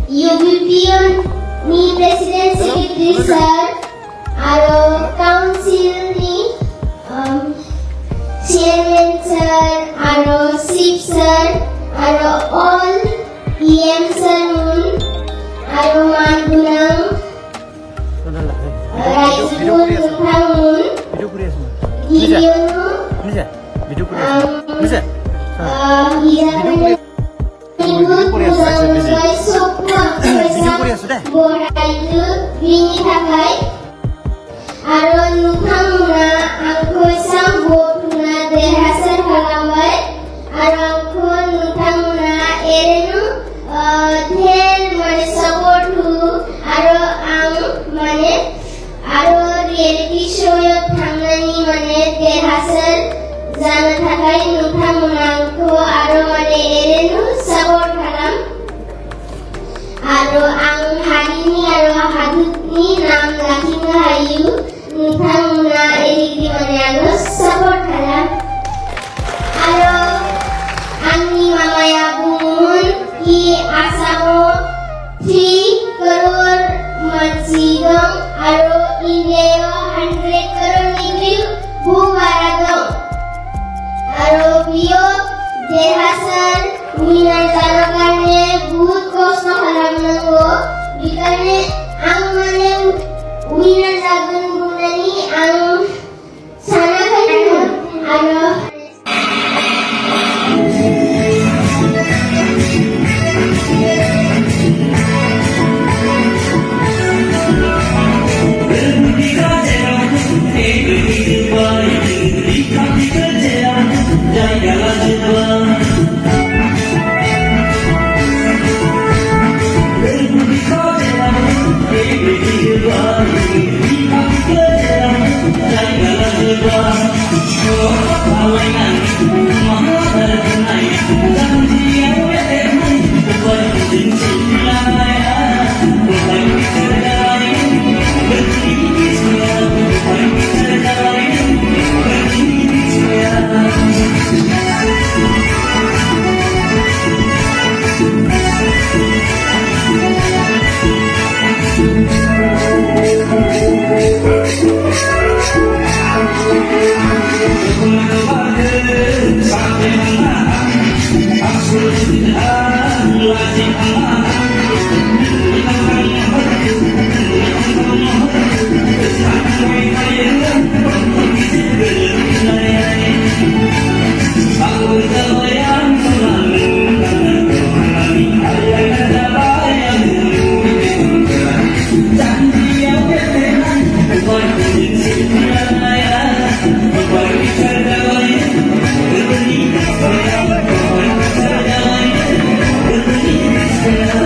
UBPOनि President Secretary Sir आरो Council नि Chairman Sir आरो Chief Sir आरो all EM Sir मोन आरो मानगोनां रायजोफोर नोंथांमोन गिबियावनो बरायनो बिनि थाखाय आरो नोंथांमोना आंखौ एसां भट होना देरहासार खालामबाय आरो आंखौ नोंथांमोना एरैनो धेर माने सापर्ट हो आरो आं माने आरो रियेलिटी श'आव थांनायनि माने देरहासार जानो थाखाय नोंथांमोना आंखौ आरो माने एरैनो सापर्ट खालाम आरो आं हारिनि आरो हादोरनि नाम लाखिनो हायो नोंथांमोना एरैबायदि माने आंखौ सापर्ट खालाम